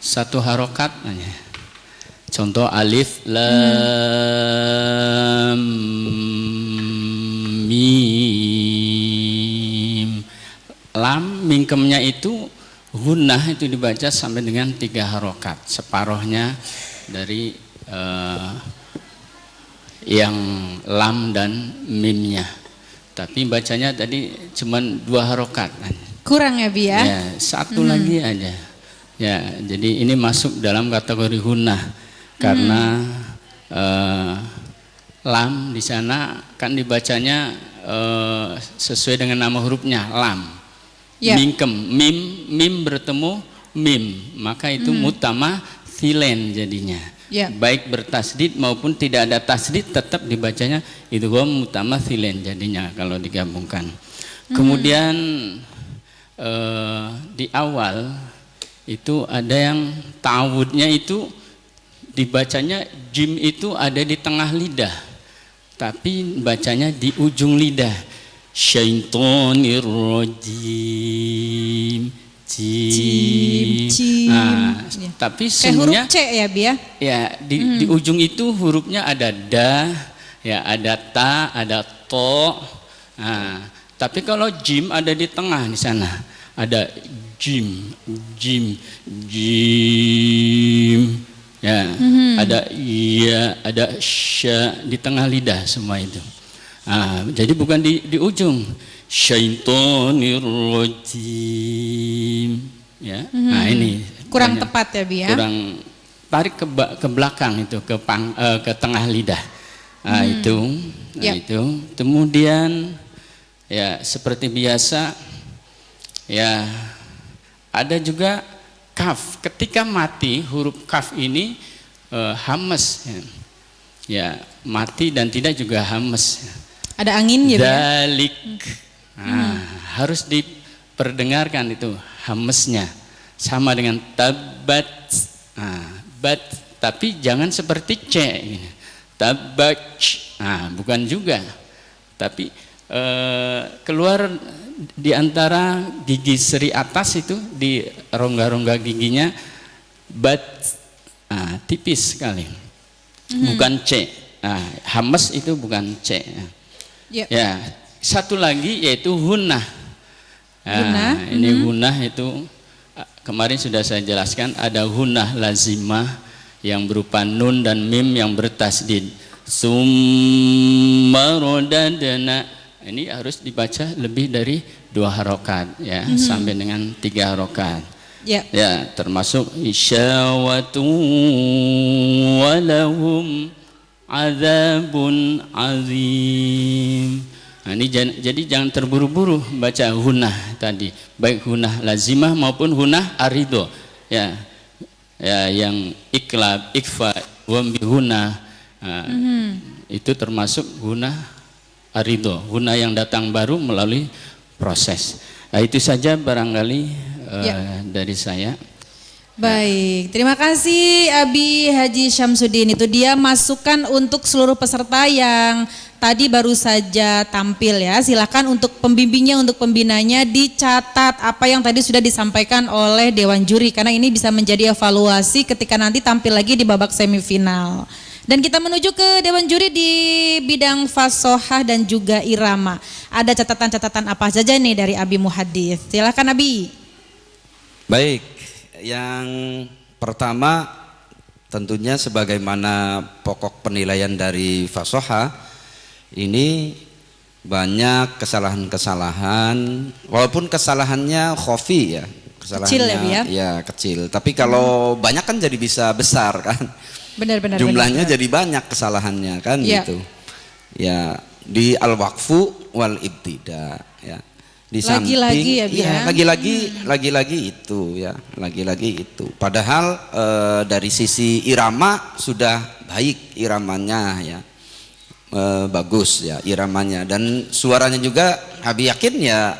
1 harokat. Contoh alif lam mim. Lam mingkemnya itu gunnah itu dibaca sampai dengan 3 harokat, separohnya dari yang lam dan mimnya. Tapi bacanya tadi cuman 2 harokat. Kurang ya, Bi ya? Ya, 1 lagi aja. Ya, jadi ini masuk dalam kategori gunnah karena lam di sana kan dibacanya sesuai dengan nama hurufnya lam. Ya. Mingkem, mim bertemu mim, maka itu mutama silen jadinya. Ya. Baik bertasdid maupun tidak ada tasdid tetap dibacanya idgham mutamatsilin jadinya kalau digabungkan. Kemudian di awal itu ada yang ta'awudnya itu dibacanya jim itu ada di tengah lidah, tapi bacanya di ujung lidah. Syaitonir rajim. Jim. Nah, Ya. tapi Kayak huruf semuanya C ya, Bi ya? ya di ujung itu hurufnya ada da, ya ada ta, ada to. Nah, tapi kalau jim ada di tengah di sana. Ada jim, jim, jim. Ya, ada ya, ada sya di tengah lidah semua itu. Nah, jadi bukan di ujung. Syaitonir rajim. Ya. Nah, ini Kurang banyak. tepat ya, Bi ya? Kurang tarik ke belakang itu ke tengah lidah. Nah, itu. Nah, Yep. itu. Kemudian ya seperti biasa ya ada juga kaf. Ketika mati huruf kaf ini hames ya. Ya, mati dan tidak juga hames. Ada angin gitu ya? Dalik. Nah, harus diperdengarkan itu hamesnya sama dengan tabat. Nah, bat tapi jangan seperti c. Tabat. Nah, bukan juga. Tapi keluar di antara gigi seri atas itu di rongga-rongga giginya tipis sekali, bukan C. Hamas itu bukan C. Yep. Ya, satu lagi yaitu hunah. Ini hunah itu kemarin sudah saya jelaskan, ada hunah lazimah yang berupa nun dan mim yang bertasdid. Summa rodadna. Ini harus dibaca lebih dari 2 harokat ya, sampai dengan 3 harokat. Yep. Ya, termasuk isyawatu walahum azabun azim. Nah, ini jadi jangan terburu-buru baca hunah tadi, baik hunah lazimah maupun hunah arido. Ya, yang iklab, ikfa, wambi hunah. Itu termasuk hunah arido, hunah yang datang baru melalui proses. Nah, itu saja barangkali dari saya. Baik, terima kasih Abi Haji Syamsuddin. Itu dia masukan untuk seluruh peserta yang tadi baru saja tampil ya. Silakan untuk pembimbingnya, untuk pembinanya dicatat apa yang tadi sudah disampaikan oleh Dewan Juri, karena ini bisa menjadi evaluasi ketika nanti tampil lagi di babak semifinal. Dan kita menuju ke Dewan Juri di bidang fasohah dan juga irama. Ada catatan-catatan apa saja nih dari Abi Muhaddits? Silakan Abi. Baik, yang pertama tentunya sebagaimana pokok penilaian dari fasohah ini banyak kesalahan-kesalahan, walaupun kesalahannya khafi ya, kesalahannya kecil ya, kecil. Tapi kalau banyak kan jadi bisa besar kan. Benar-benar. Jumlahnya jadi banyak kesalahannya kan gitu. Ya, di al-waqfu wal ibtida ya. Di samping lagi-lagi itu ya, lagi-lagi itu. Padahal dari sisi irama sudah baik iramanya ya. Bagus ya iramanya, dan suaranya juga Abi yakin ya,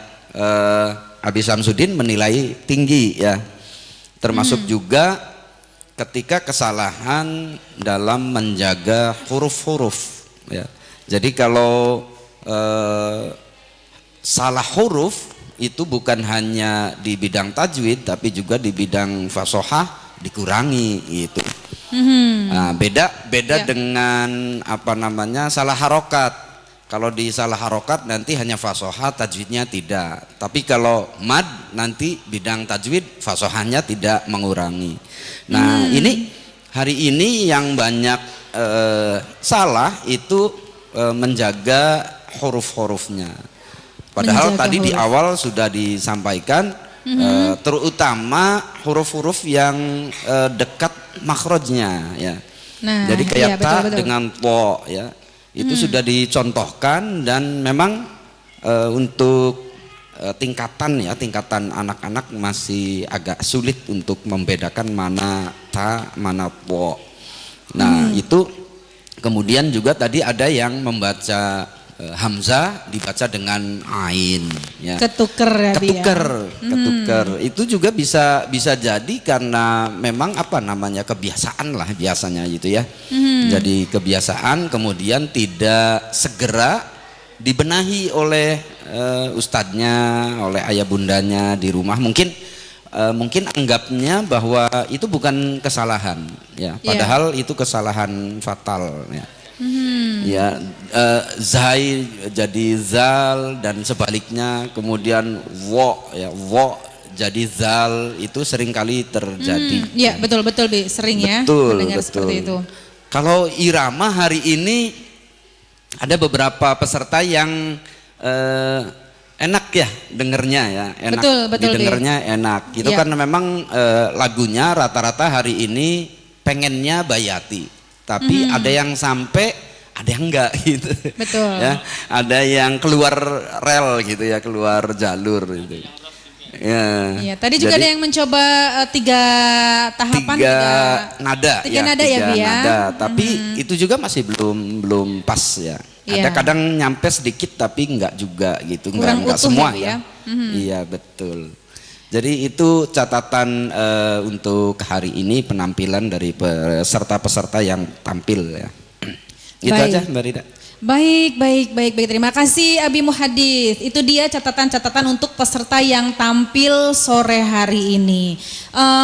Abi Syamsuddin menilai tinggi ya. Termasuk juga ketika kesalahan dalam menjaga huruf-huruf ya. Jadi kalau salah huruf itu bukan hanya di bidang tajwid tapi juga di bidang fasohah dikurangi gitu. Nah, beda dengan salah harokat. Kalau di salah harokat nanti hanya fasohah, tajwidnya tidak. Tapi kalau mad nanti bidang tajwid fasohahnya tidak mengurangi. Nah ini hari ini yang banyak salah itu menjaga huruf-hurufnya. Padahal tadi di awal sudah disampaikan terutama huruf-huruf yang dekat makhrajnya ya. Nah, jadi kayak ta betul. dengan po ya. Itu sudah dicontohkan, dan memang untuk tingkatan anak-anak masih agak sulit untuk membedakan mana ta mana po. Nah itu kemudian juga tadi ada yang membaca hamzah dibaca dengan ain ya. Ketuker. Itu juga bisa jadi karena memang kebiasaan lah biasanya gitu ya. Jadi kebiasaan kemudian tidak segera dibenahi oleh ustadznya, oleh ayah bundanya di rumah. Mungkin anggapnya bahwa itu bukan kesalahan ya, padahal itu kesalahan fatal ya. Ya, zai jadi zal dan sebaliknya, kemudian wo jadi zal, itu seringkali terjadi. Iya, betul Bi, sering ya mendengar seperti itu. Kalau irama hari ini ada beberapa peserta yang enak ya dengernya ya, enak didengarnya enak. Itu karena memang lagunya rata-rata hari ini pengennya bayati. Tapi ada yang sampai, ada yang enggak gitu. Betul. Ya, ada yang keluar rel gitu ya, keluar jalur gitu. Ya. Tadi juga ada yang mencoba 3 tahapan, 3 nada. 3 nada ya, Bi ya. Tapi itu juga masih belum pas ya. Ada kadang nyampe sedikit tapi enggak juga gitu, enggak semua ya. Iya, betul. Jadi itu catatan untuk hari ini penampilan dari peserta-peserta yang tampil ya. Itu aja Mbak Rida. Baik, baik, baik, baik. Terima kasih Abi Muhadis. Itu dia catatan-catatan untuk peserta yang tampil sore hari ini.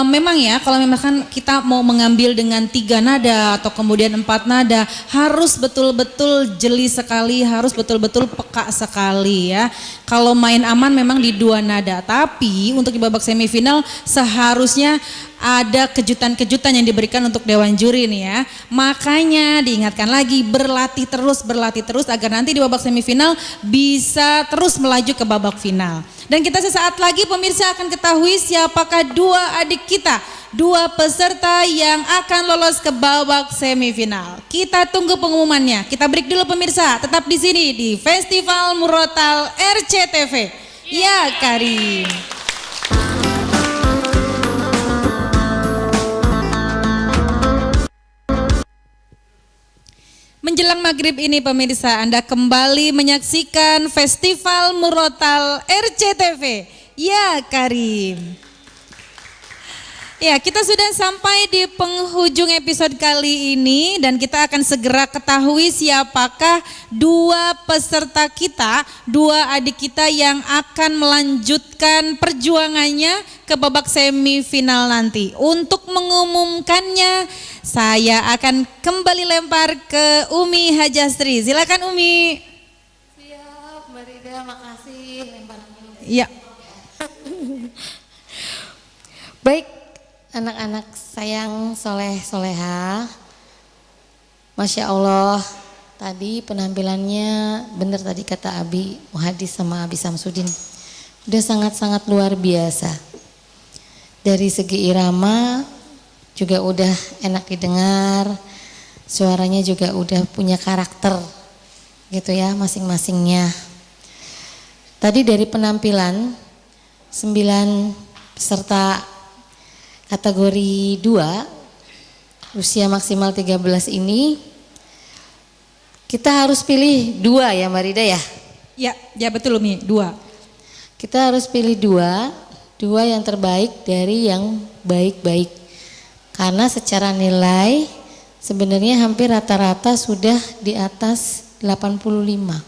Memang ya, kalau memang kita mau mengambil dengan 3 nada atau kemudian 4 nada, harus betul-betul jeli sekali, harus betul-betul peka sekali ya. Kalau main aman memang di 2 nada, tapi untuk di babak semifinal seharusnya ada kejutan-kejutan yang diberikan untuk Dewan Juri nih ya. Makanya diingatkan lagi, berlatih terus agar nanti di babak semifinal bisa terus melaju ke babak final. Dan kita sesaat lagi pemirsa akan ketahui siapakah 2 adik kita, 2 peserta yang akan lolos ke babak semifinal. Kita tunggu pengumumannya. Kita break dulu pemirsa, tetap di sini di Festival Murotal RCTV. Ya Karim. Menjelang maghrib ini pemirsa, Anda kembali menyaksikan Festival Murotal RCTV. Ya Karim. Ya, kita sudah sampai di penghujung episode kali ini dan kita akan segera ketahui siapakah 2 peserta kita, 2 adik kita yang akan melanjutkan perjuangannya ke babak semifinal nanti. Untuk mengumumkannya, saya akan kembali lempar ke Umi Hajastri. Silakan Umi. Siap, Mbak Rida, makasih lemparannya. Ya. Baik, anak-anak sayang soleh soleha, Masya Allah, tadi penampilannya benar tadi kata Abi Muhadis sama Abi Samsudin, udah sangat-sangat luar biasa. Dari segi irama juga udah enak didengar, suaranya juga udah punya karakter gitu ya masing-masingnya. Tadi dari penampilan 9 peserta kategori 2 usia maksimal 13 ini kita harus pilih 2 ya Mbak Rida ya? Ya betul Umi, 2. Kita harus pilih 2 yang terbaik dari yang baik-baik. Karena secara nilai sebenarnya hampir rata-rata sudah di atas 85.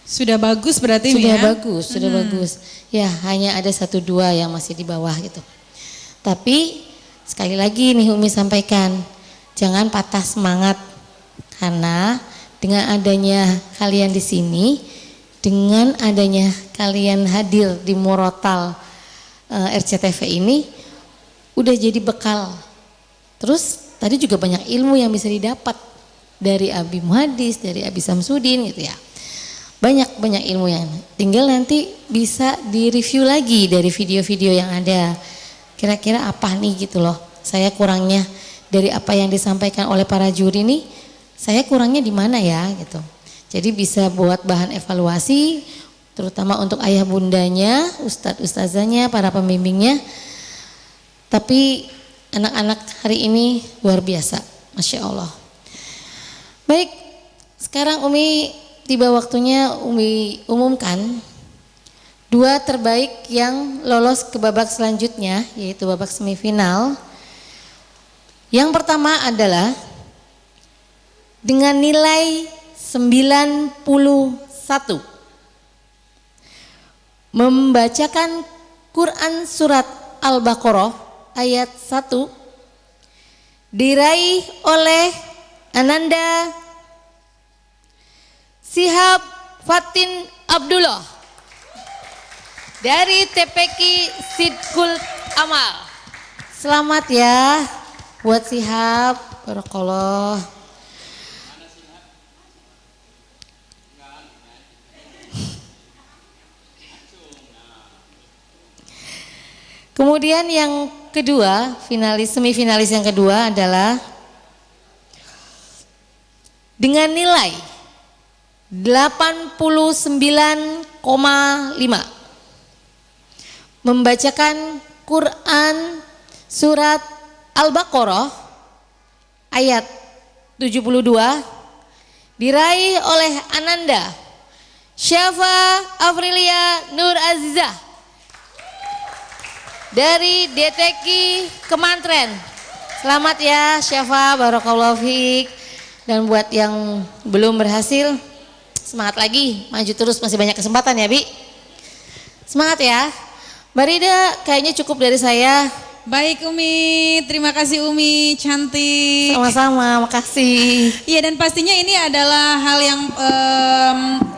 Sudah bagus berarti Sudah ya? Sudah bagus. Ya hanya ada 1-2 yang masih di bawah gitu. Tapi sekali lagi nih Umi sampaikan, jangan patah semangat karena dengan adanya kalian di sini, dengan adanya kalian hadir di Murotal RCTV ini, udah jadi bekal. Terus tadi juga banyak ilmu yang bisa didapat dari Abi Muhadis, dari Abi Samsudin gitu ya. Banyak ilmu yang tinggal nanti bisa direview lagi dari video-video yang ada. Kira-kira apa nih gitu loh, saya kurangnya dari apa yang disampaikan oleh para juri nih, saya kurangnya di mana ya gitu. Jadi bisa buat bahan evaluasi, terutama untuk ayah bundanya, ustadz-ustazanya, para pembimbingnya. Tapi anak-anak hari ini luar biasa, Masya Allah. Baik, sekarang Umi tiba waktunya Umi umumkan 2 terbaik yang lolos ke babak selanjutnya, yaitu babak semifinal. Yang pertama adalah dengan nilai 91 membacakan Quran surat Al-Baqarah ayat 1 diraih oleh Ananda Sihab Fatin Abdullah dari TPQ Sidkul Amal. Selamat ya buat Sihab, barakallah. Kemudian yang kedua, semifinalis yang kedua adalah dengan nilai 89,5 membacakan Quran surat Al-Baqarah ayat 72 diraih oleh Ananda Syafa Afrilia Nur Azizah dari DTQ Kemantren. Selamat ya Syafa, barakallahu fiik. Dan buat yang belum berhasil, semangat lagi, maju terus, masih banyak kesempatan ya Bi. Semangat ya. Mbak Rida, kayaknya cukup dari saya. Baik Umi, terima kasih Umi, cantik. Sama-sama, makasih. Iya, dan pastinya ini adalah hal yang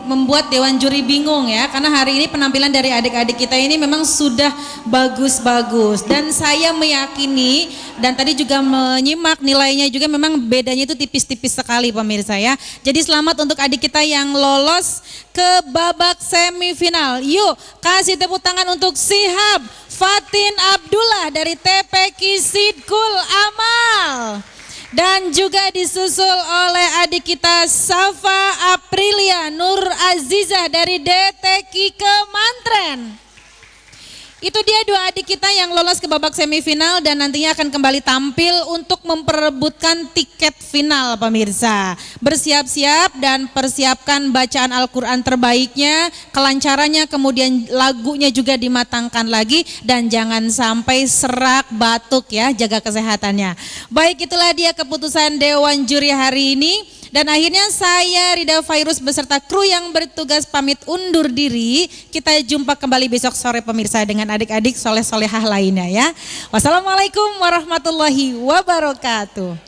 membuat Dewan Juri bingung ya, karena hari ini penampilan dari adik-adik kita ini memang sudah bagus-bagus, dan saya meyakini dan tadi juga menyimak nilainya juga memang bedanya itu tipis-tipis sekali pemirsa ya. Jadi selamat untuk adik kita yang lolos ke babak semifinal. Yuk kasih tepuk tangan untuk Sihab Fatin Abdullah dari TP Kisidkul Amal. Dan juga disusul oleh adik kita Safa Aprilia Nur Azizah dari DTQ Kemantren. Itu dia dua adik kita yang lolos ke babak semifinal dan nantinya akan kembali tampil untuk memperebutkan tiket final pemirsa. Bersiap-siap dan persiapkan bacaan Al-Quran terbaiknya, kelancarannya, kemudian lagunya juga dimatangkan lagi dan jangan sampai serak batuk ya, jaga kesehatannya. Baik, itulah dia keputusan Dewan Juri hari ini. Dan akhirnya saya Rida Fairuz beserta kru yang bertugas pamit undur diri. Kita jumpa kembali besok sore pemirsa dengan adik-adik soleh-solehah lainnya ya. Wassalamualaikum warahmatullahi wabarakatuh.